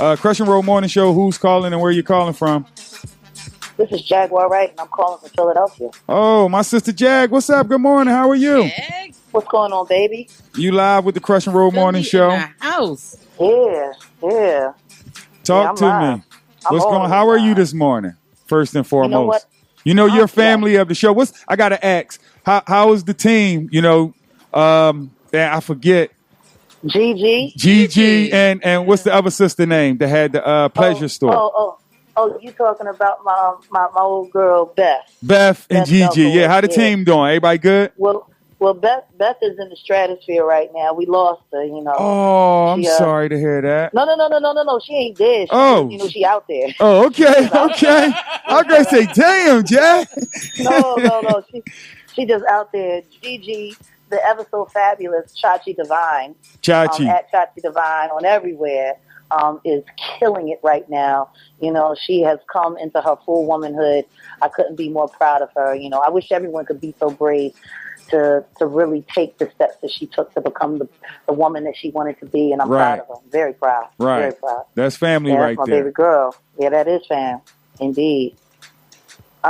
Crush and Roll Morning Show. Who's calling and where you calling from? This is Jaguar Wright, and I'm calling from Philadelphia. Oh, my sister Jag. What's up? Good morning. How are you? Jag. What's going on, baby? You live with the Crush and Roll Morning Show. In the house. Yeah. Talk to live. me. What's going on? How are you this morning? First and foremost. You know what? You're family of the show. I gotta ask, how is the team? I forget. Gigi and what's the other sister name that had the pleasure store? You talking about my old girl Beth. Beth and Gigi. Yeah, how the team doing? Everybody good? Well, Beth is in the stratosphere right now. We lost her, Oh, I'm sorry to hear that. No. She ain't dead. She out there. Oh, okay. I'm gonna say, damn, Jack. No. She just out there. Gigi, the ever so fabulous Chachi Divine. At Chachi Divine on everywhere. Is killing it right now. She has come into her full womanhood. I couldn't be more proud of her. I wish everyone could be so brave to really take the steps that she took to become the woman that she wanted to be, and I'm proud of her. Very proud. Right. Very proud. That's family right that's there. My baby girl. Yeah, that is fam. Indeed.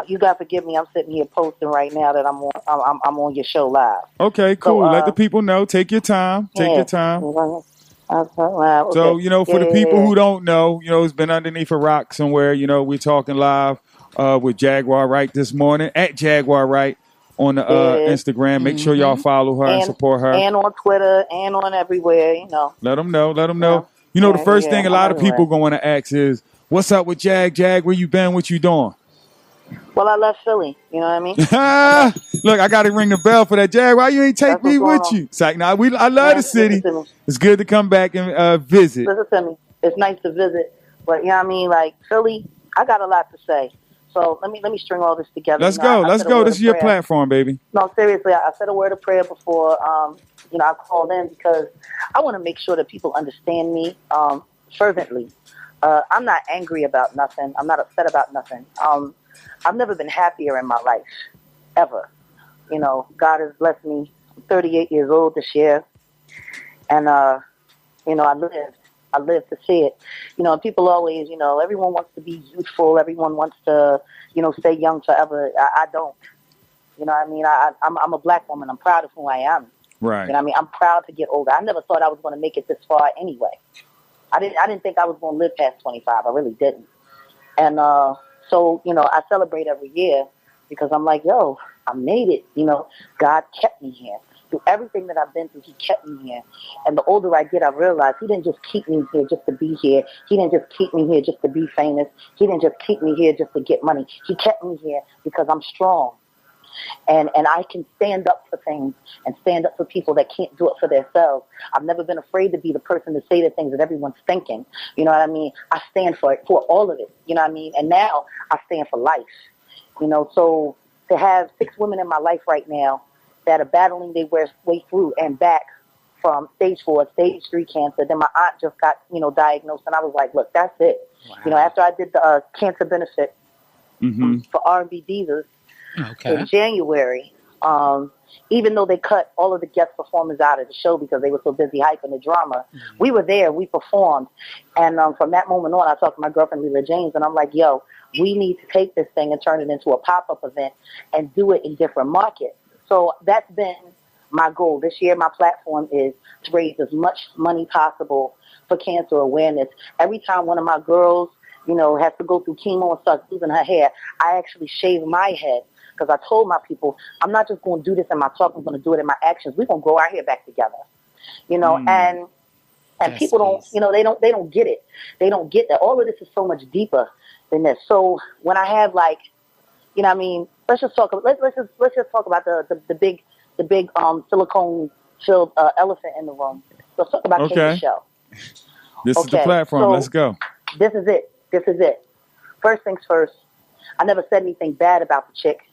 You gotta forgive me. I'm sitting here posting right now that I'm on your show live. Okay, cool. Let the people know. Take your time. Take your time. Okay. So, for the people who don't know, it's been underneath a rock somewhere. We're talking live with Jaguar Wright this morning at Jaguar Wright on the Instagram. Make sure y'all follow her and support her. And on Twitter and on everywhere, Let them know. The first thing a lot of people going to ask is, what's up with Jag? Jag, where you been? What you doing? Well, I left Philly. You know what I mean? Look, I got to ring the bell for that. Jag, why you ain't take me with you? It's like, I love the city. It's good to come back and visit. Listen to me. It's nice to visit. But, you know what I mean? Like, Philly, I got a lot to say. So let me string all this together. Let's go. This is your platform, baby. No, seriously, I said a word of prayer before, I called in because I want to make sure that people understand me fervently. I'm not angry about nothing. I'm not upset about nothing. I've never been happier in my life, ever. God has blessed me. I'm 38 years old this year. And, I lived to see it. People always, everyone wants to be youthful. Everyone wants to, stay young forever. I don't. You know what I mean? I'm a black woman. I'm proud of who I am. Right. You know what I mean? I'm proud to get older. I never thought I was going to make it this far anyway. I didn't think I was going to live past 25. I really didn't. And, so, I celebrate every year because I'm like, yo, I made it. God kept me here. Through everything that I've been through, he kept me here. And the older I get, I realize he didn't just keep me here just to be here. He didn't just keep me here just to be famous. He didn't just keep me here just to get money. He kept me here because I'm strong. And I can stand up for things and stand up for people that can't do it for themselves. I've never been afraid to be the person to say the things that everyone's thinking. You know what I mean? I stand for it, for all of it. You know what I mean? And now I stand for life. So to have 6 women in my life right now that are battling their way through and back from stage 4, stage 3 cancer. Then my aunt just got, diagnosed, and I was like, look, that's it. Wow. After I did the cancer benefit for R&B Divas in January, even though they cut all of the guest performers out of the show because they were so busy hyping the drama, we were there, we performed. And from that moment on, I talked to my girlfriend, Leela James, and I'm like, yo, we need to take this thing and turn it into a pop-up event and do it in different markets. So that's been my goal. This year, my platform is to raise as much money possible for cancer awareness. Every time one of my girls, has to go through chemo and starts losing her hair, I actually shave my head because I told my people, I'm not just going to do this in my talk, I'm going to do it in my actions. We're going to grow our hair back together, and people don't, they don't get it. They don't get that. All of this is so much deeper than this. So when I have let's just talk about the big silicone filled elephant in the room. Let's talk about K.Michelle. This is the platform. So let's go. This is it. First things first. I never said anything bad about the chick.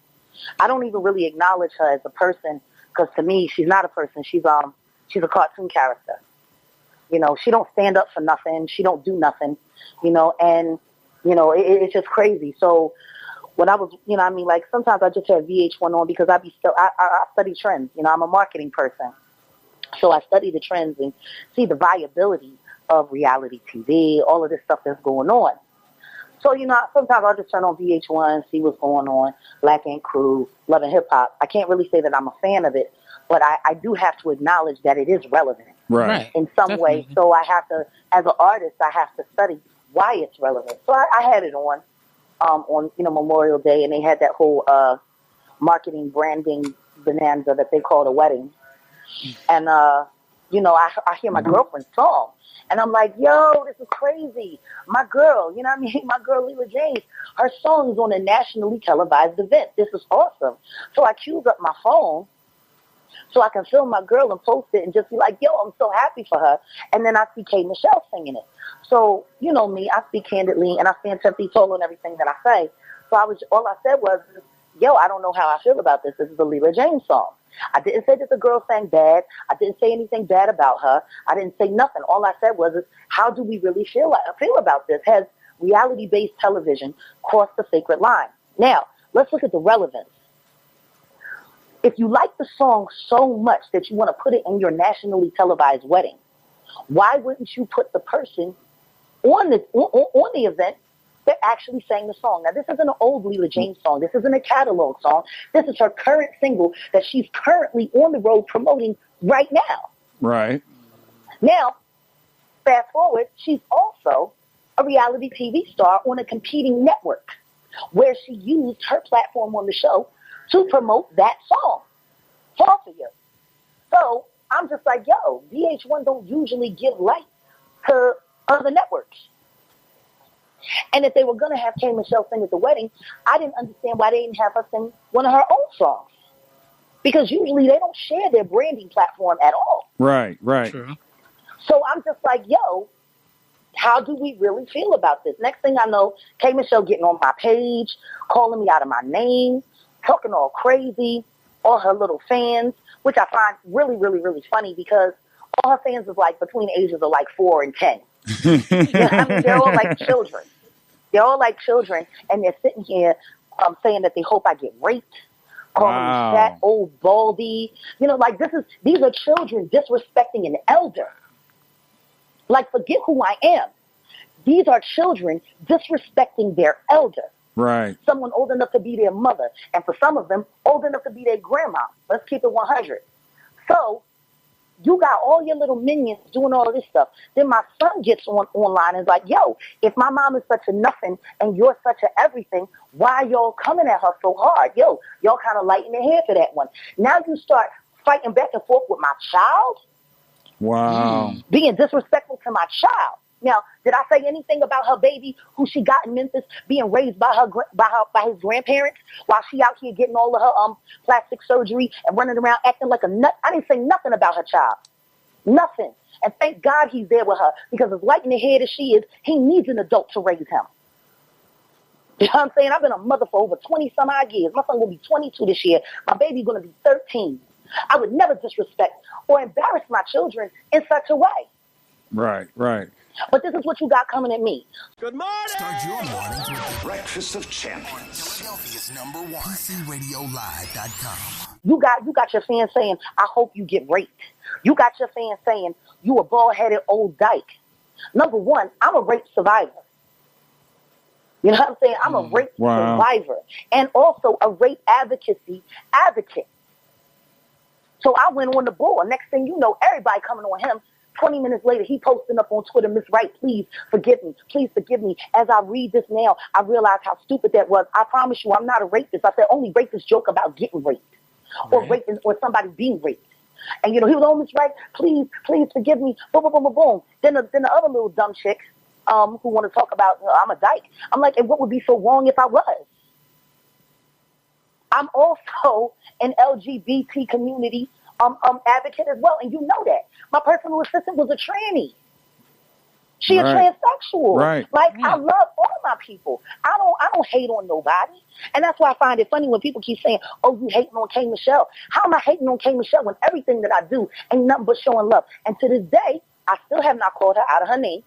I don't even really acknowledge her as a person because to me she's not a person. She's a cartoon character. She don't stand up for nothing. She don't do nothing. It's just crazy. So when I was, sometimes I just have VH1 on because I study trends. I'm a marketing person. So I study the trends and see the viability of reality TV, all of this stuff that's going on. So, sometimes I'll just turn on VH1, see what's going on, Black Ink Crew, Love and Hip Hop. I can't really say that I'm a fan of it, but I do have to acknowledge that it is relevant in some way. So I have to, as an artist, I have to study why it's relevant. So I had it on Memorial Day, and they had that whole marketing branding bonanza that they called a wedding. And, I hear my girlfriend's song. And I'm like, yo, this is crazy. My girl, my girl Leela James, her song is on a nationally televised event. This is awesome. So I queued up my phone so I can film my girl and post it and just be like, yo, I'm so happy for her. And then I see K.Michelle singing it. So, you know me, I speak candidly and I stand 10 feet tall on everything that I say. So all I said was, yo, I don't know how I feel about this. This is a Leela James song. I didn't say that the girl sang bad. I didn't say anything bad about her. I didn't say nothing. All I said was, how do we really feel about this? Has reality-based television crossed the sacred line? Now, let's look at the relevance. If you like the song so much that you want to put it in your nationally televised wedding, why wouldn't you put the person on the event that actually sang the song? Now, this isn't an old Leela James song. This isn't a catalog song. This is her current single that she's currently on the road promoting right now. Right. Now, fast forward, she's also a reality TV star on a competing network where she used her platform on the show to promote that song. Fall for you. So I'm just like, yo, VH1 don't usually give light to other networks. And if they were going to have K.Michelle sing at the wedding, I didn't understand why they didn't have her sing one of her own songs. Because usually they don't share their branding platform at all. Right. True. So I'm just like, yo, how do we really feel about this? Next thing I know, K.Michelle getting on my page, calling me out of my name, talking all crazy, all her little fans, which I find really, really, really funny because all her fans is like between the ages of like 4 and 10. They're all like children. They're all like children, and they're sitting here saying that they hope I get raped, calling me fat, old, baldy. These are children disrespecting an elder. Like, forget who I am. These are children disrespecting their elder. Right. Someone old enough to be their mother, and for some of them, old enough to be their grandma. Let's keep it 100. So you got all your little minions doing all of this stuff. Then my son gets online and is like, yo, if my mom is such a nothing and you're such a everything, why y'all coming at her so hard? Yo, y'all kind of lighting their hair for that one. Now you start fighting back and forth with my child. Wow. Being disrespectful to my child. Now, did I say anything about her baby who she got in Memphis being raised by his grandparents while she out here getting all of her plastic surgery and running around acting like a nut? I didn't say nothing about her child. Nothing. And thank God he's there with her, because as light in the head as she is, he needs an adult to raise him. You know what I'm saying? I've been a mother for over 20 some odd years. My son will be 22 this year. My baby's going to be 13. I would never disrespect or embarrass my children in such a way. Right. But this is what you got coming at me. Good morning. Start your morning with the Breakfast of Champions. Philadelphia's #1. PCRadiolive.com. You got your fans saying, I hope you get raped. You got your fans saying, you a bald-headed old dyke. Number one, I'm a rape survivor. You know what I'm saying? I'm a rape survivor and also a rape advocate. So I went on the board. Next thing you know, everybody coming on him. 20 minutes later, he posting up on Twitter, Miss Wright, please forgive me. Please forgive me. As I read this now, I realize how stupid that was. I promise you, I'm not a rapist. I said only rapists joke about getting raped or raping or somebody being raped. And, he was on Miss Wright, please forgive me. Boom, boom, boom, boom, boom. Then the other little dumb chick who want to talk about, I'm a dyke. I'm like, and what would be so wrong if I was? I'm also an LGBT community advocate as well, and you know that. My personal assistant was a tranny. She a transsexual. Right. I love all my people. I don't hate on nobody. And that's why I find it funny when people keep saying, oh, you hating on K.Michelle. How am I hating on K.Michelle when everything that I do ain't nothing but showing love? And to this day, I still have not called her out of her name.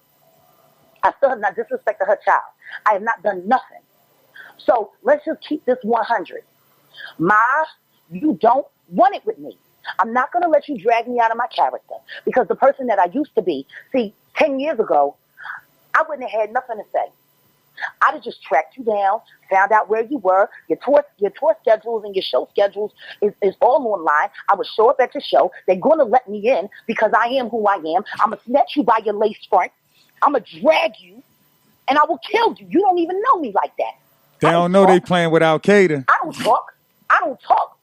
I still have not disrespected her child. I have not done nothing. So let's just keep this 100. You don't want it with me. I'm not going to let you drag me out of my character, because the person that I used to be, see, 10 years ago, I wouldn't have had nothing to say. I'd have just tracked you down, found out where you were. Your tour schedules and your show schedules is all online. I would show up at your show. They're going to let me in because I am who I am. I'm going to snatch you by your lace front. I'm going to drag you, and I will kill you. You don't even know me like that. They don't know they playing with Al Qaeda. I don't talk.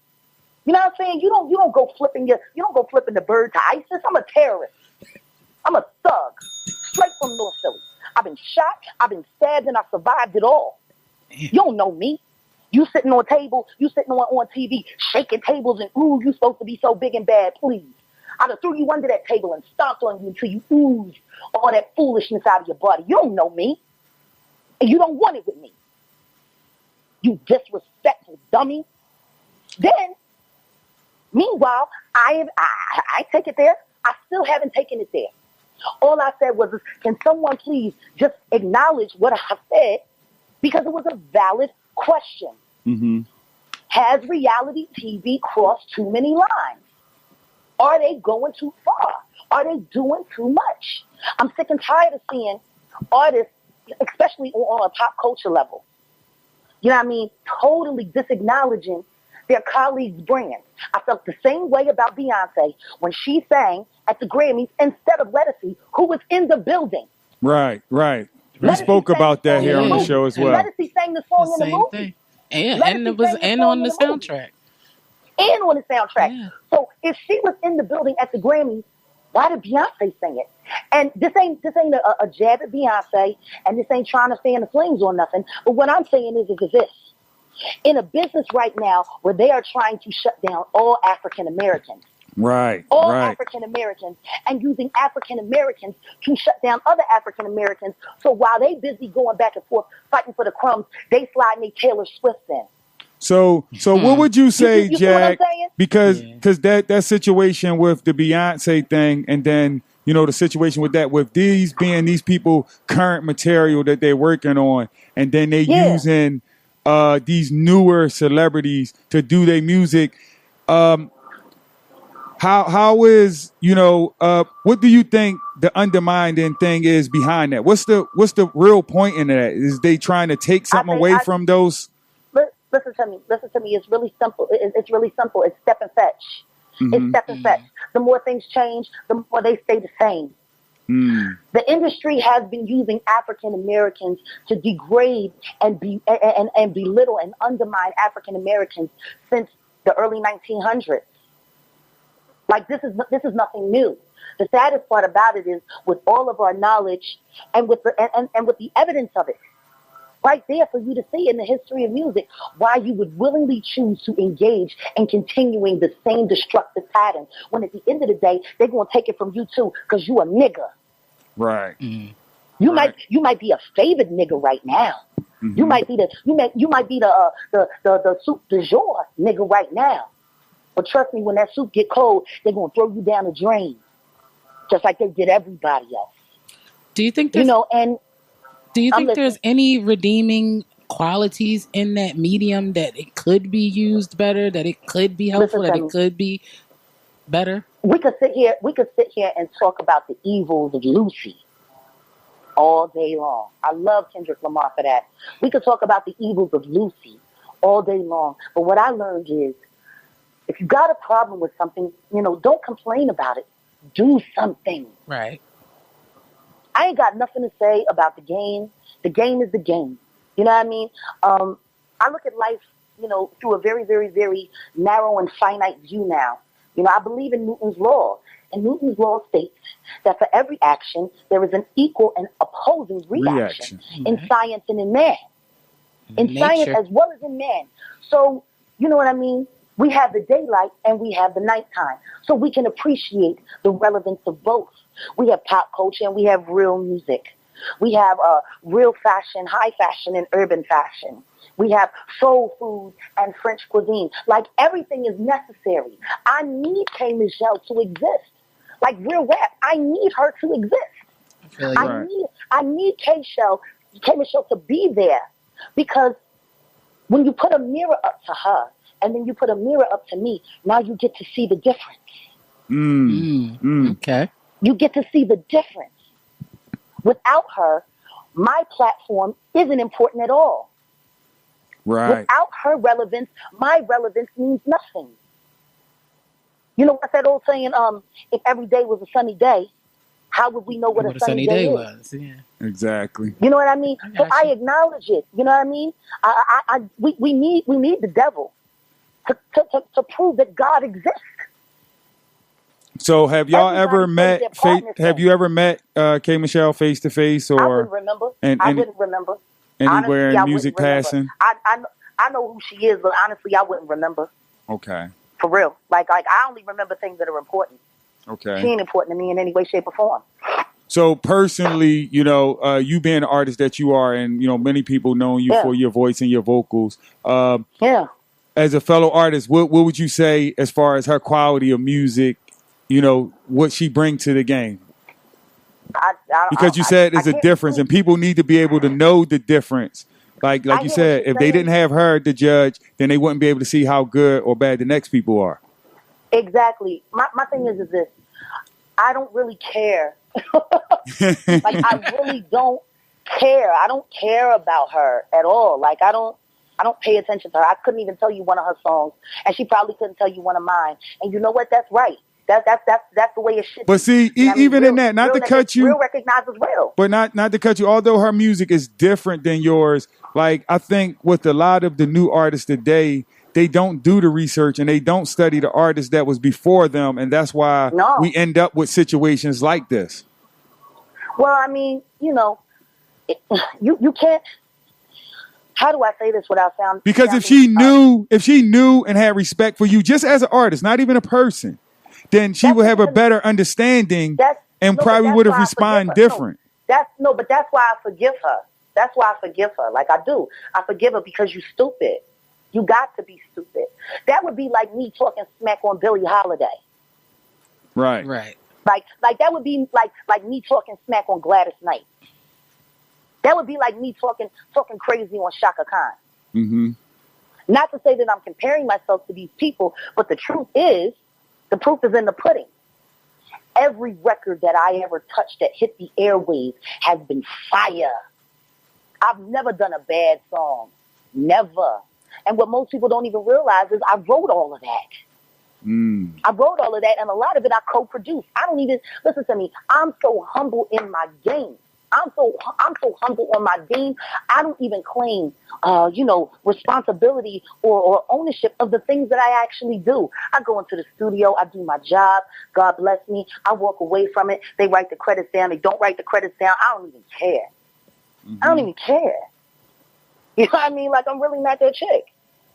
You know what I'm saying? You don't go flipping the bird to ISIS. I'm a terrorist. I'm a thug, straight from North Philly. I've been shot, I've been stabbed, and I survived it all. You don't know me. You sitting on TV, shaking tables, and ooh, you supposed to be so big and bad, please. I'd have threw you under that table and stomped on you until you oozed all that foolishness out of your body. You don't know me. And you don't want it with me. You disrespectful dummy. Then, meanwhile, I take it there. I still haven't taken it there. All I said was, can someone please just acknowledge what I said? Because it was a valid question. Mm-hmm. Has reality TV crossed too many lines? Are they going too far? Are they doing too much? I'm sick and tired of seeing artists, especially on a pop culture level, you know what I mean, totally disacknowledging their colleagues' brand. I felt the same way about Beyonce when she sang at the Grammys instead of Lettucey, who was in the building. Right. We spoke about that here on the show as well. Lettucey sang the song in the movie. And it was on the soundtrack. And on the soundtrack. Yeah. So if she was in the building at the Grammys, why did Beyonce sing it? And this ain't a jab at Beyonce, and this ain't trying to fan the flames or nothing. But what I'm saying is this. In a business right now where they are trying to shut down all African Americans. Right. All African Americans, and using African Americans to shut down other African Americans. So while they busy going back and forth fighting for the crumbs, they sliding their Taylor Swift in. So what would you say, you Jack? Because that situation with the Beyonce thing, and then the situation with that, with these people current material that they're working on, and then they using these newer celebrities to do their music. How is what do you think the undermining thing is behind that? What's the real point in that? Is they trying to take something away from those? Listen to me. It's really simple. It's really simple. It's step and fetch. Mm-hmm. It's step and fetch. The more things change, the more they stay the same. The industry has been using African Americans to degrade and belittle and undermine African Americans since the early 1900s. Like this is nothing new. The saddest part about it is, with all of our knowledge and with the evidence of it, right there for you to see in the history of music, why you would willingly choose to engage in continuing the same destructive pattern when at the end of the day they're gonna take it from you too because you a nigger. Right. Mm-hmm. You might be a favored nigga right now. Mm-hmm. You might be the soup du jour nigga right now. But trust me, when that soup get cold, they're gonna throw you down the drain, just like they did everybody else. Do you think there's there's any redeeming qualities in that medium, that it could be used better, that it could be helpful, that it could be better? We could sit here and talk about the evils of Lucy all day long. I love Kendrick Lamar for that. We could talk about the evils of Lucy all day long. But what I learned is, if you got a problem with something, don't complain about it. Do something. Right. I ain't got nothing to say about the game. The game is the game. You know what I mean? I look at life, through a very, very, very narrow and finite view now. I believe in Newton's law. And Newton's law states that for every action, there is an equal and opposing reaction. In science and in man. In science as well as in man. So, you know what I mean? We have the daylight and we have the nighttime. So we can appreciate the relevance of both. We have pop culture and we have real music. We have real fashion, high fashion, and urban fashion. We have soul food and French cuisine. Like, everything is necessary. I need K.Michelle to exist. Like real rap, I need her to exist. I need K.Michelle to be there. Because when you put a mirror up to her and then you put a mirror up to me, now you get to see the difference. Okay. You get to see the difference. Without her, my platform isn't important at all. Right. Without her relevance, my relevance means nothing. You know what's that old saying? If every day was a sunny day, how would we know what a sunny day was? Yeah. Exactly. You know what I mean? So I acknowledge it. You know what I mean? We need the devil to prove that God exists. So have y'all ever met? Have you ever met K.Michelle face to face, or I wouldn't remember. I wouldn't remember. Anywhere Honestly, in music passing? I know who she is, but honestly, I wouldn't remember. Okay. For real. Like I only remember things that are important. Okay. She ain't important to me in any way, shape, or form. So personally, you know, you being the artist that you are, and you know, many people know you for your voice and your vocals. As a fellow artist, what would you say as far as her quality of music? You know, what she brings to the game? Because you said there's a difference, and people need to be able to know the difference. Like you said, if they didn't have her to judge, then they wouldn't be able to see how good or bad the next people are. Exactly. My thing is this: I don't really care. Like I really don't care. I don't care about her at all. Like I don't pay attention to her. I couldn't even tell you one of her songs, and she probably couldn't tell you one of mine. And you know what? That's right. That's the way it should be. But see, even in that, not to cut you, real recognizes real. But not to cut you. Although her music is different than yours, like I think with a lot of the new artists today, they don't do the research and they don't study the artists that was before them, and that's why we end up with situations like this. Well, I mean, you know, you can't. How do I say this without sounding? Because if she knew and had respect for you, just as an artist, not even a person, then she would have a better understanding and probably would have responded different. But that's why I forgive her. That's why I forgive her. Like I do. I forgive her because you stupid. You got to be stupid. That would be like me talking smack on Billie Holiday. Right. Like that would be like me talking smack on Gladys Knight. That would be like me talking crazy on Shaka Khan. Mm-hmm. Not to say that I'm comparing myself to these people, but the proof is in the pudding. Every record that I ever touched that hit the airwaves has been fire. I've never done a bad song. Never. And what most people don't even realize is I wrote all of that. I wrote all of that, and a lot of it I co-produced. I don't even, listen to me, I'm so humble in my game. I'm so humble on my game. I don't even claim, responsibility or ownership of the things that I actually do. I go into the studio. I do my job. God bless me. I walk away from it. They write the credits down. They don't write the credits down. I don't even care. I don't even care. You know what I mean? Like, I'm really not that chick.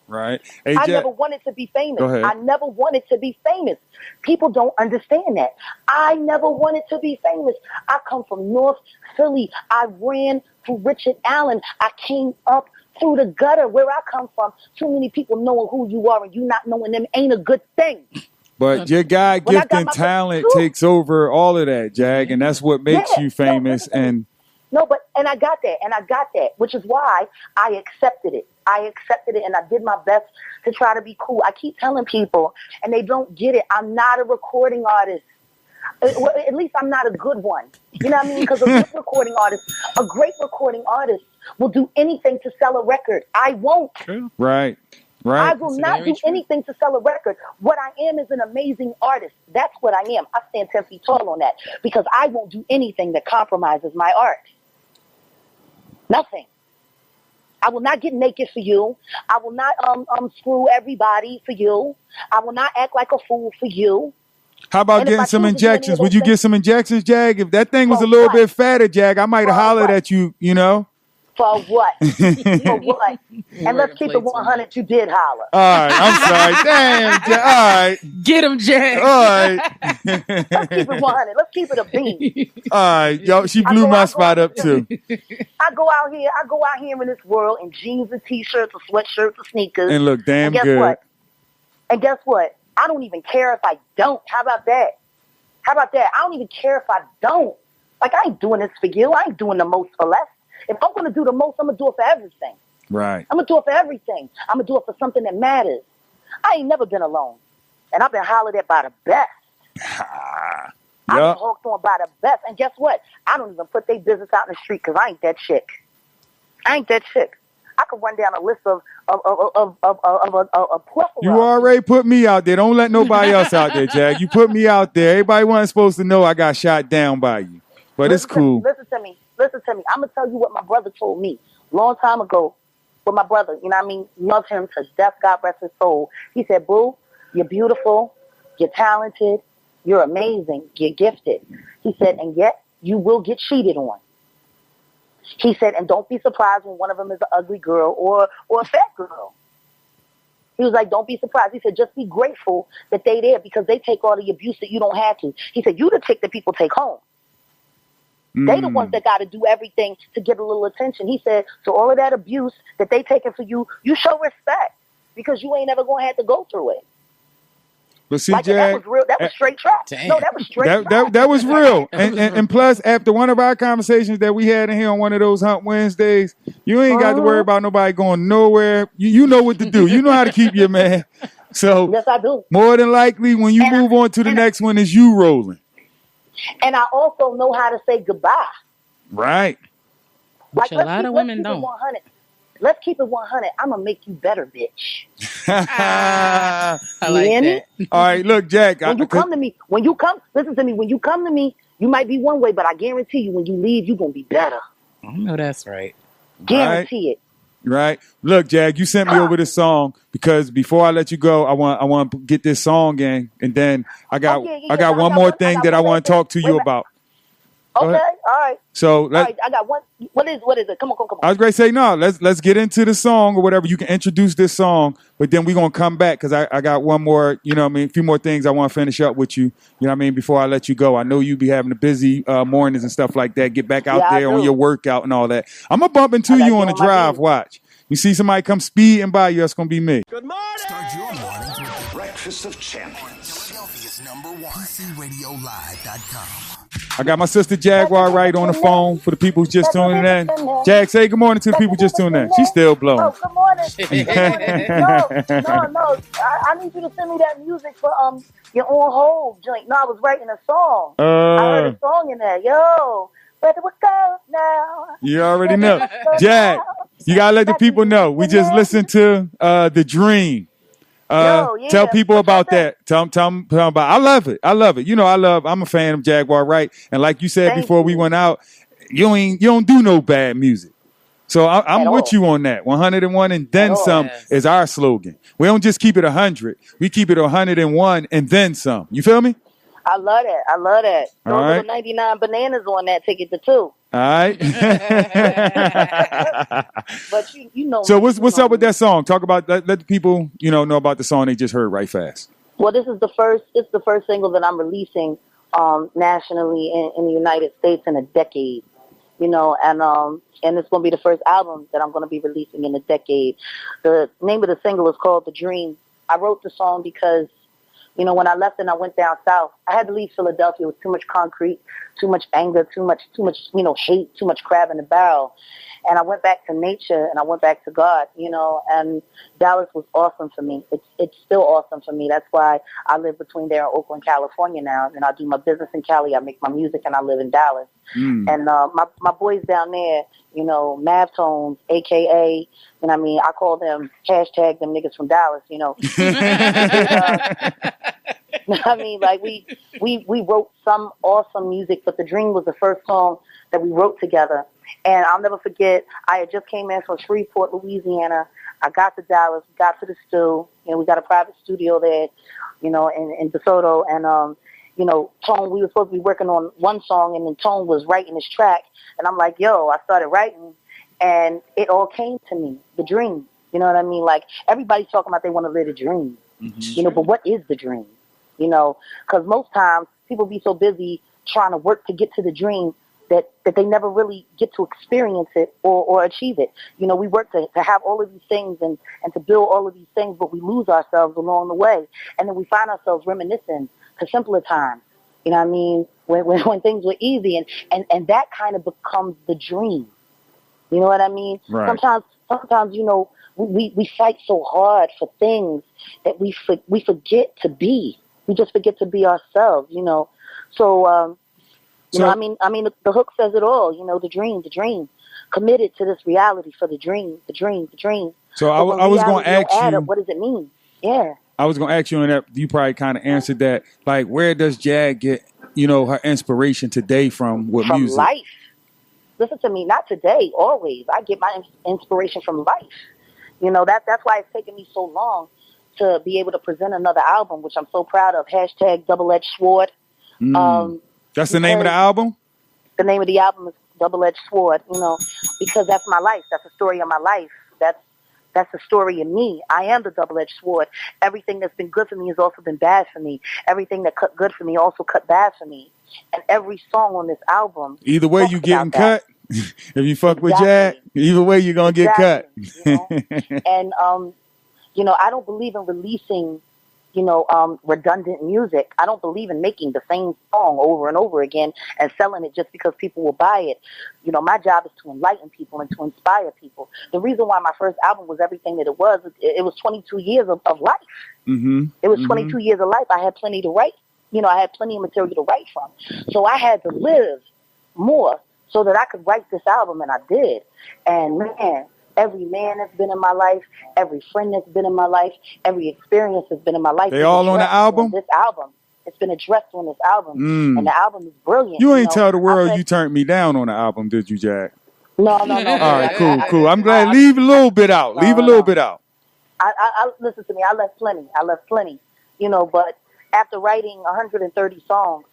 Right. Hey, I never wanted to be famous. Go ahead. I never wanted to be famous. People don't understand that. I never wanted to be famous. I come from North Philly. I ran through Richard Allen. I came up through the gutter. Where I come from, too many people knowing who you are and you not knowing them ain't a good thing. But your God gift and talent takes over all of that, Jag, and that's what makes you famous. And I got that, which is why I accepted it. And I did my best to try to be cool. I keep telling people, and they don't get it, I'm not a recording artist. At least I'm not a good one. You know what I mean? Because a great recording artist will do anything to sell a record. I won't. Right. I will not do anything to sell a record. What I am is an amazing artist. That's what I am. I stand 10 feet tall on that because I won't do anything that compromises my art. Nothing. I will not get naked for you. I will not screw everybody for you. I will not act like a fool for you. How about getting some injections? Would you get some injections, Jag? If that thing was a little bit fatter, Jag, I might have hollered at you, you know? For what? For what? And let's keep it 100. You did holler. All right. I'm sorry. Damn, Jag. All right. Get him, Jag. All right. Let's keep it 100. Let's keep it a beam. All right. Yo, she blew my spot up, too. I go out here in this world in jeans and T-shirts or sweatshirts or sneakers. And look damn good. And guess what? I don't even care if I don't. How about that? I don't even care if I don't. Like, I ain't doing this for you. I ain't doing the most for less. If I'm going to do the most, I'm going to do it for everything. Right. I'm going to do it for everything. I'm going to do it for something that matters. I ain't never been alone. And I've been hollered at by the best. I've been hooked on by the best. And guess what? I don't even put their business out in the street because I ain't that chick. I could run down a list of a plethora. You already put me out there. Don't let nobody else out there, Jack. You put me out there. Everybody wasn't supposed to know I got shot down by you. But it's cool. Listen to me. I'm going to tell you what my brother told me a long time ago. With my brother, you know what I mean? Love him to death, God rest his soul. He said, boo, you're beautiful, you're talented, you're amazing, you're gifted. He said, and yet you will get cheated on. He said, and don't be surprised when one of them is an ugly girl or a fat girl. He was like, don't be surprised. He said, just be grateful that they there because they take all the abuse that you don't have to. He said, you the chick that people take home. They the ones that got to do everything to get a little attention. He said, so all of that abuse that they taking for you, you show respect because you ain't ever going to have to go through it. But see, like, Jack, that was real. That was straight trap. No, that was straight trap. That was real. And plus, after one of our conversations that we had in here on one of those Hunt Wednesdays, you ain't got to worry about nobody going nowhere. You know what to do. You know how to keep your man. So yes, I do. More than likely, when you move on to the next one, is you rolling. And I also know how to say goodbye. Right. Like, a lot of women don't. Let's keep it 100. I'm going to make you better, bitch. I like that. All right, look, Jack. Listen to me, when you come to me, you might be one way, but I guarantee you when you leave, you're going to be better. I know that's right. Guarantee it. Right. Look, Jag, you sent me over this song because before I let you go, I want to get this song in, and then I got one more thing that I want to talk to you about. Okay, all right. So I got one. What is it? Come on. I was going to say, no, let's get into the song or whatever. You can introduce this song, but then we're going to come back because I got one more, a few more things I want to finish up with you, before I let you go. I know you be having a busy mornings and stuff like that. Get back out there on your workout and all that. I'm going to bump into you on the drive. Watch. You see somebody come speeding by you, that's going to be me. Good morning. Start your morning with the Breakfast of Champions. Philadelphia's #1. PCRadioLive.com. I got my sister Jaguar Wright on the phone for the people who's just tuning in. Jag, say good morning to the people just tuning in. She's still blowing. Oh, good morning. No. I need you to send me that music for your On Hold joint. No, I was writing a song. I heard a song in there. Yo, where do we go now? You already know. Jag, you got to let the people know. We just listened to The Dream. Tell people about that. Tell them about. I love it. I'm a fan of Jaguar Wright, and like you said before we went out, you don't do no bad music. So I'm with you on that. 101 and then some is our slogan. We don't just keep it 100. We keep it 101 and then some. You feel me? I love that. Those little 99 bananas on that ticket to 2. All right. But you know. So what's up with that song? Talk about let the people know about the song they just heard right fast. Well, this is the first single that I'm releasing nationally in the United States in a decade. And it's going to be the first album that I'm going to be releasing in a decade. The name of the single is called The Dream. I wrote the song because when I left and I went down south, I had to leave Philadelphia with too much concrete, too much anger, too much, hate, too much crab in the barrel. And I went back to nature and I went back to God, and Dallas was awesome for me. It's still awesome for me. That's why I live between there and Oakland, California now. And I do my business in Cali. I make my music and I live in Dallas. And my boys down there, Mavtones, AKA, I call them hashtag them niggas from Dallas, we wrote some awesome music, but The Dream was the first song that we wrote together. And I'll never forget, I had just came in from Shreveport, Louisiana. I got to Dallas, got to the studio, we got a private studio there, in DeSoto, and Tone, we were supposed to be working on one song, and then Tone was writing his track, and I'm like, I started writing, and it all came to me, the dream. You know what I mean? Like, everybody's talking about they want to live a dream, but what is the dream? Because most times people be so busy trying to work to get to the dream that they never really get to experience it or achieve it. We work to have all of these things and to build all of these things, but we lose ourselves along the way. And then we find ourselves reminiscing to simpler times, when things were easy, and that kind of becomes the dream. You know what I mean? Right. Sometimes, we fight so hard for things that we forget to be. We just forget to be ourselves, So, I mean, the hook says it all. The dream, committed to this reality for the dream. So I was going to ask you, what does it mean? Yeah. I was going to ask you, and that you probably kind of answered that. Like, where does Jag get, her inspiration today from with from music? Life. Listen to me, not today, always. I get my inspiration from life. That's why it's taken me so long to be able to present another album, which I'm so proud of. # Double-Edged Sword. That's the name of the album? The name of the album is Double-Edged Sword, because that's my life. That's the story of my life. That's the story of me. I am the double-edged sword. Everything that's been good for me has also been bad for me. Everything that cut good for me also cut bad for me. And every song on this album. Either way, you getting cut. If you fuck with Jag, either way, you're going to get cut. And, I don't believe in releasing, redundant music. I don't believe in making the same song over and over again and selling it just because people will buy it. My job is to enlighten people and to inspire people. The reason why my first album was everything that it was 22 years of life. Mm-hmm. It was 22 years of life. I had plenty to write. I had plenty of material to write from. So I had to live more so that I could write this album, and I did. And man, every man that's been in my life, every friend that's been in my life, every experience that's been in my life. They all on the album? This album. It's been addressed on this album. And the album is brilliant. You ain't tell the world you turned me down on the album, did you, Jag? No. All right, cool. I'm glad. Leave a little bit out. Leave a little bit out. I listen to me. I left plenty. But after writing 130 songs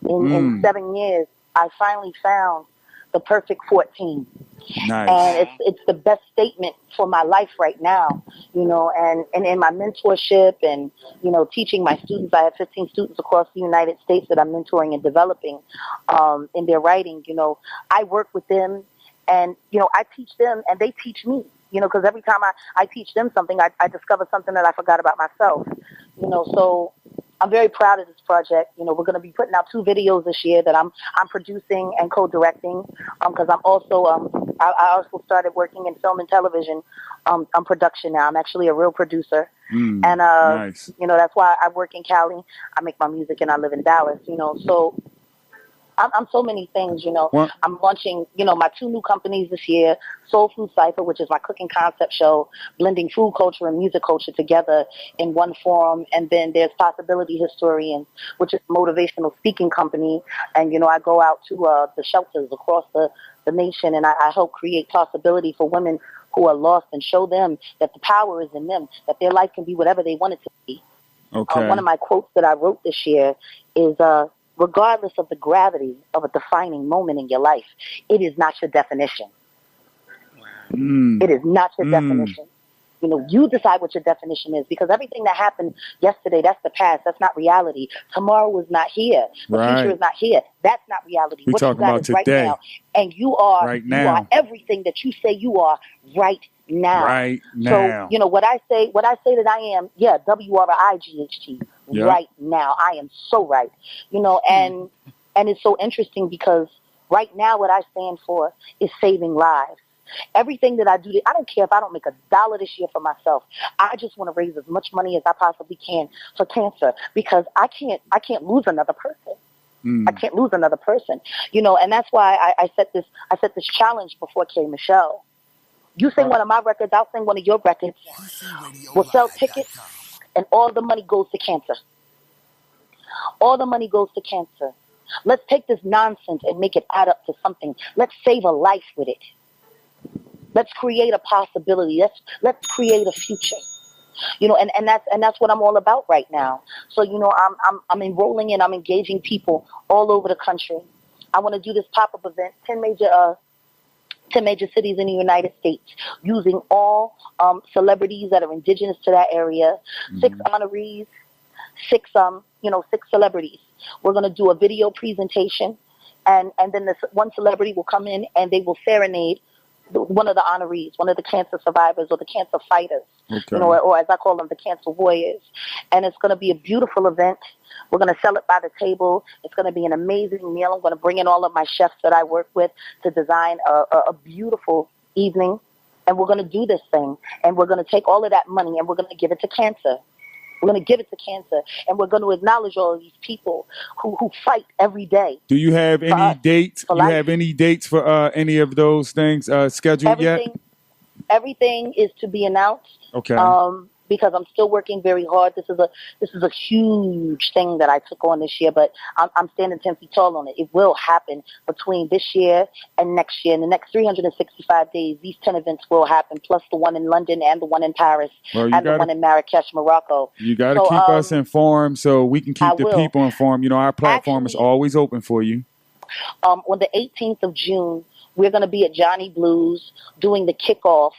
in 7 years, I finally found the perfect 14. Nice. And it's the best statement for my life right now, and in my mentorship and, teaching my students. I have 15 students across the United States that I'm mentoring and developing in their writing. I work with them and, I teach them and they teach me, because every time I teach them something, I discover something that I forgot about myself, so I'm very proud of this project. We're going to be putting out 2 videos this year that I'm producing and co-directing, because I'm also I also started working in film and television production now. I'm actually a real producer, and nice. That's why I work in Cali. I make my music and I live in Dallas. So I'm so many things, What? I'm launching, my 2 new companies this year, Soul Food Cypher, which is my cooking concept show, blending food culture and music culture together in one forum. And then there's Possibility Historians, which is a motivational speaking company. And, I go out to the shelters across the nation, and I help create possibility for women who are lost and show them that the power is in them, that their life can be whatever they want it to be. Okay. One of my quotes that I wrote this year is, regardless of the gravity of a defining moment in your life, it is not your definition. Wow. It is not your definition. You decide what your definition is, because everything that happened yesterday, that's the past. That's not reality. Tomorrow is not here. The future is not here. That's not reality. We're what talking you got about is today. Right now. And you are, right now. You are everything that you say you are right now. Right now. So, what I say that I am, WRIGHT, right now. I am so right. And it's so interesting because right now what I stand for is saving lives. Everything that I do, I don't care if I don't make $1 this year for myself. I just want to raise as much money as I possibly can for cancer, because I can't lose another person. I can't lose another person. And that's why I set this challenge before K.Michelle. You sing one of my records, I'll sing one of your records. We'll sell tickets, and all the money goes to cancer. All the money goes to cancer. Let's take this nonsense and make it add up to something. Let's save a life with it. Let's create a possibility. Let's create a future. And that's what I'm all about right now. So, I'm enrolling and I'm engaging people all over the country. I want to do this pop-up event, 10 major cities in the United States, using all celebrities that are indigenous to that area, 6 honorees, 6 celebrities. We're going to do a video presentation, and then this one celebrity will come in and they will serenade one of the honorees, one of the cancer survivors or the cancer fighters, or as I call them, the cancer warriors. And it's going to be a beautiful event. We're going to sell it by the table. It's going to be an amazing meal. I'm going to bring in all of my chefs that I work with to design a beautiful evening. And we're going to do this thing. And we're going to take all of that money and we're going to give it to cancer. We're going to give it to cancer, and we're going to acknowledge all of these people who fight every day. Do you have any dates? You life. have any dates for any of those things scheduled yet? Everything is to be announced. Okay. Because I'm still working very hard. This is a huge thing that I took on this year, but I'm standing 10 feet tall on it. It will happen between this year and next year. In the next 365 days, these 10 events will happen, plus the one in London and the one in Paris and the one in Marrakesh, Morocco. You got to keep us informed so we can keep the people informed. You know, our platform is always open for you. On the 18th of June, we're going to be at Johnny Blues doing the kickoff,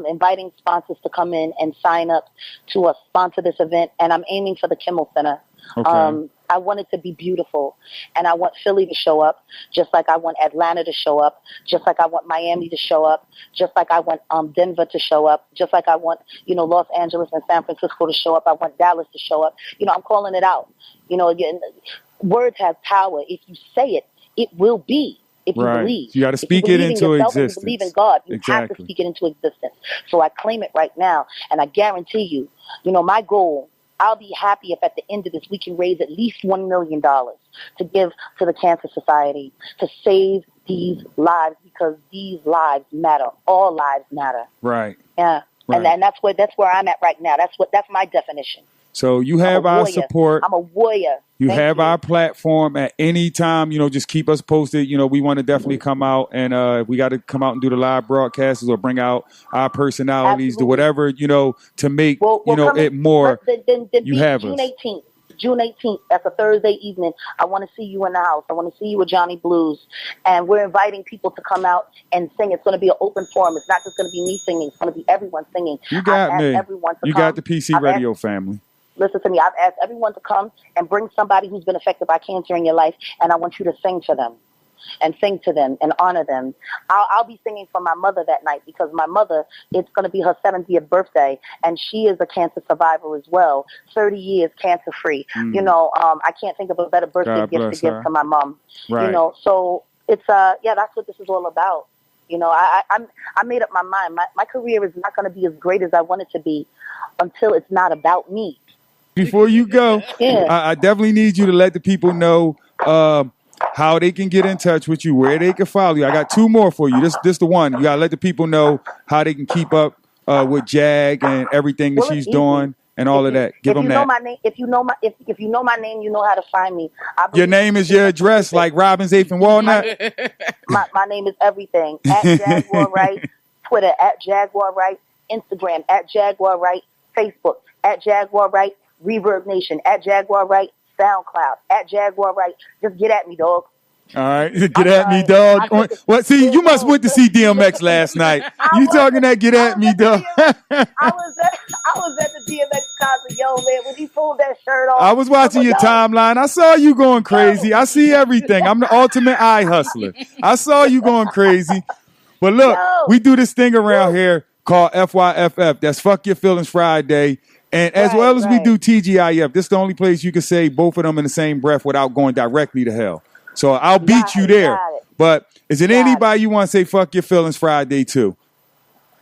inviting sponsors to come in and sign up to sponsor this event. And I'm aiming for the Kimmel Center. Okay. I want it to be beautiful. And I want Philly to show up, just like I want Atlanta to show up, just like I want Miami to show up, just like I want Denver to show up, just like I want, Los Angeles and San Francisco to show up. I want Dallas to show up. I'm calling it out. Again, words have power. If you say it, it will be. If you believe. You got to speak it into existence. If you believe in God, you have to speak it into existence. So I claim it right now, and I guarantee you, my goal, I'll be happy if at the end of this we can raise at least $1 million to give to the Cancer Society to save these lives, because these lives matter. All lives matter. Right. Yeah. Right. And that's where I'm at right now. That's my definition. So you have our support. I'm a warrior. You have our platform at any time. Just keep us posted. We want to definitely come out, and we got to come out and do the live broadcasts or bring out our personalities, do whatever, to make, it more. Then you have June us. 18th. June 18th, that's a Thursday evening. I want to see you in the house. I want to see you with Johnny Blues. And we're inviting people to come out and sing. It's going to be an open forum. It's not just going to be me singing. It's going to be everyone singing. You got me. You got the PC Radio family. Listen to me. I've asked everyone to come and bring somebody who's been affected by cancer in your life, and I want you to sing for them and sing to them and honor them. I'll be singing for my mother that night, because my mother, it's going to be her 70th birthday, and she is a cancer survivor as well. 30 years cancer-free. I can't think of a better birthday gift to give to my mom. Right. So it's, that's what this is all about. I made up my mind. My career is not going to be as great as I want it to be until it's not about me. Before you go, I definitely need you to let the people know how they can get in touch with you, where they can follow you. I got two more for you. This the one. You got to let the people know how they can keep up with Jag and everything that she's doing and all of that. Give them that. If you know my name, you know how to find me. Your name is your address, like Robin's 8th and Walnut. My name is everything. At Jaguar Wright, Twitter at Jaguar Wright, Instagram at Jaguar Wright, Facebook at Jaguar Wright, Reverb Nation at Jaguar Wright, SoundCloud at Jaguar Wright. Just get at me, dog. All right, get at me, dog. What? See, you must went to see DMX last night. You talking that? Get at me, dog. I was at the DMX concert, yo, man. When he pulled that shirt off, I was watching your timeline. I saw you going crazy. I see everything. I'm the ultimate eye hustler. I saw you going crazy. But look, we do this thing around here called FYFF. That's Fuck Your Feelings Friday. And as well as we do TGIF, this is the only place you can say both of them in the same breath without going directly to hell. So I'll beat you there. But is it anybody you want to say Fuck Your Feelings Friday to?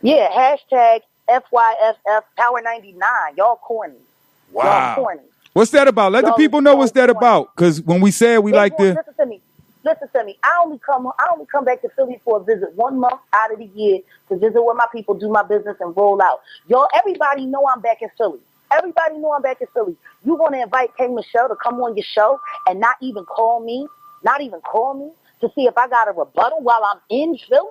Yeah, hashtag FYFF Power 99. Y'all corny. Wow. Y'all corny. What's that about? Let the people know what's that about. Because when we say it, we like to... Listen to me. I only come back to Philly for a visit 1 month out of the year to visit where my people, do my business, and roll out. Y'all, everybody know I'm back in Philly. Everybody know I'm back in Philly. You want to invite K.Michelle to come on your show and not even call me to see if I got a rebuttal while I'm in Philly?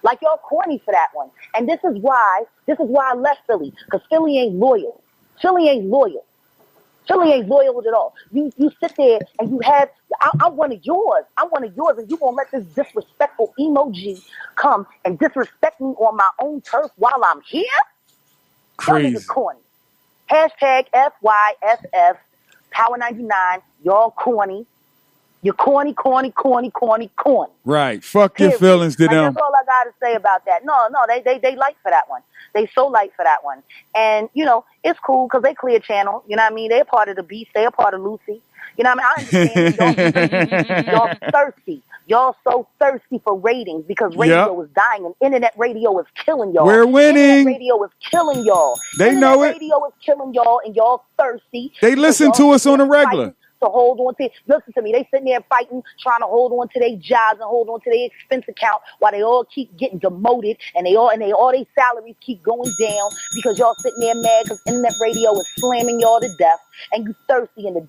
Like, y'all corny for that one. And this is why I left Philly, because Philly ain't loyal. Philly ain't loyal at all. You sit there and you have, I'm one of yours, and you gonna let this disrespectful emoji come and disrespect me on my own turf while I'm here? Crazy. Y'all niggas corny. Hashtag FYFF Power 99. Y'all corny. You're corny. Right. Fuck your feelings to them. That's all I got to say about that. No, they light for that one. They so light for that one. And, it's cool because they clear channel. You know what I mean? They're part of the Beast. They're part of Lucy. You know what I mean? I understand y'all thirsty. Y'all so thirsty for ratings because radio is dying and internet radio is killing y'all. We're winning. Internet radio is killing y'all. They know it. Radio is killing y'all and y'all thirsty. They listen to us on the regular. To hold on to, listen to me. They sitting there fighting, trying to hold on to their jobs and hold on to their expense account while they all keep getting demoted and all their salaries keep going down because y'all sitting there mad because internet radio is slamming y'all to death and you thirsty in the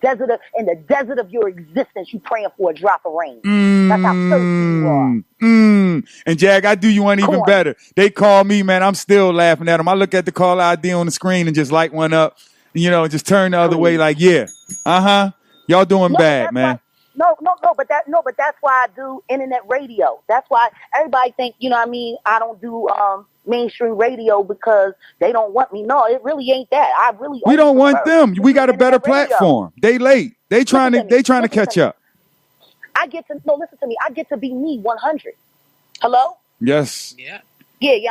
desert of your existence. You praying for a drop of rain. That's how thirsty you are. And Jag, I do you one even better. They call me, man. I'm still laughing at them. I look at the call ID on the screen and just light one up, just turn the other way like, yeah, y'all doing bad, man. But that's why I do internet radio. That's why everybody think, I don't do mainstream radio because they don't want me. No, it really ain't that. We don't want them. We got a better platform. They late. They trying to catch up. Listen to me. I get to be me 100. Hello? Yes. Yeah,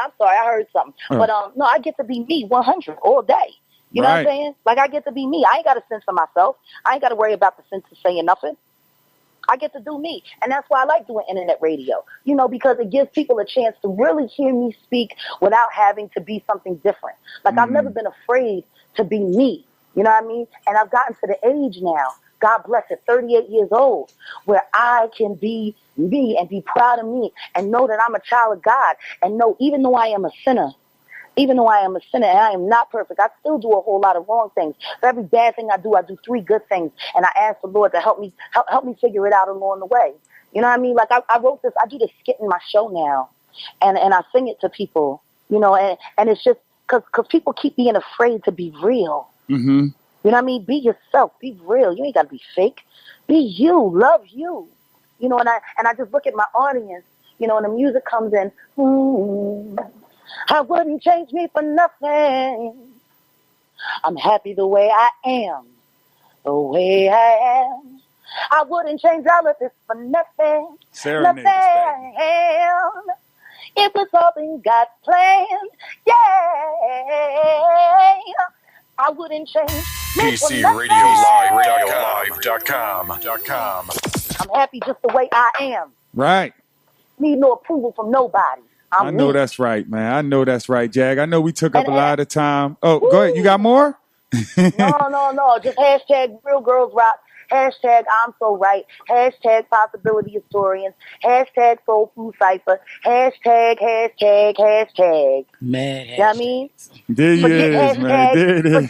I'm sorry. I heard something. But no, I get to be me 100 all day. You know what I'm saying? Like, I get to be me. I ain't got to censor myself. I ain't got to worry about the censor saying nothing. I get to do me. And that's why I like doing internet radio, because it gives people a chance to really hear me speak without having to be something different. Like, I've never been afraid to be me. You know what I mean? And I've gotten to the age now, God bless it, 38 years old, where I can be me and be proud of me and know that I'm a child of God and know even though I am a sinner, and I am not perfect, I still do a whole lot of wrong things. For every bad thing I do 3 good things. And I ask the Lord to help me figure it out along the way. You know what I mean? Like I wrote this, I do this skit in my show now. And I sing it to people, and it's just because people keep being afraid to be real. Mm-hmm. You know what I mean? Be yourself. Be real. You ain't got to be fake. Be you. Love you. And I just look at my audience, and the music comes in. I wouldn't change me for nothing. I'm happy the way I am. The way I am. I wouldn't change all of this for nothing. Serenade nothing. It was all in God's plan. Yeah. I wouldn't change. PCRadioLive.com. I'm happy just the way I am. Right. Need no approval from nobody. I know that's right, man. I know that's right, Jag. I know we took up a lot of time. Oh, go ahead. You got more? No. Just hashtag Real Girls Rock. Hashtag I'm So Right. Hashtag Possibility Historians. Hashtag Soul Food Cypher. Hashtag. Man. You know what I mean? There you is, man. There it is.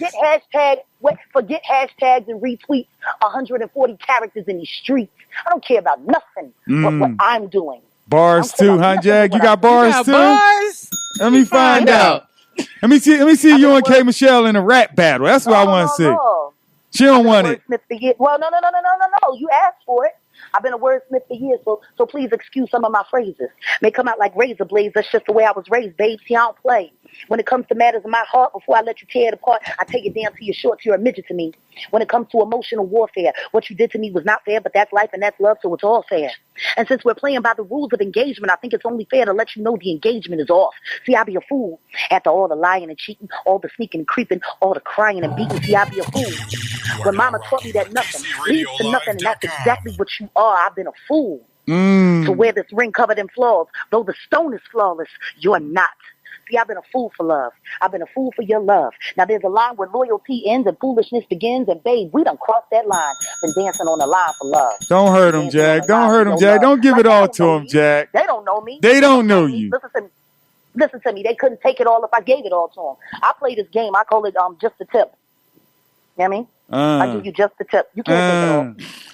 Forget hashtags and retweets 140 characters in these streets. I don't care about nothing but what I'm doing. Bars too, huh, Jag? You got bars too? Bars? Let me find out. Let me see you and K.Michelle in a rap battle. That's what I want to see. No. She don't want it. Well, no. You asked for it. I've been a wordsmith for years, so please excuse some of my phrases. May come out like razor blades. That's just the way I was raised, babe. See, I don't play. When it comes to matters of my heart, before I let you tear it apart, I take it down to your shorts. You're a midget to me. When it comes to emotional warfare, what you did to me was not fair, but that's life and that's love, so it's all fair. And since we're playing by the rules of engagement, I think it's only fair to let you know the engagement is off. See, I'll be a fool. After all the lying and cheating, all the sneaking and creeping, all the crying and beating, see, I'll be a fool. When mama taught me that nothing leads to nothing, and that's exactly what you are, I've been a fool. To wear this ring covered in flaws, though the stone is flawless, you're not. See, I've been a fool for love. I've been a fool for your love. Now, there's a line where loyalty ends and foolishness begins, and babe, we done crossed that line. Been dancing on the line for love. Don't hurt him, Jag. Don't hurt him, Jag. Don't give it all to him, Jag. They don't know me. They don't know you. Listen to me. They couldn't take it all if I gave it all to them. I play this game. I call it just a tip. You know what I mean? I give you just the tip. You can't take it all.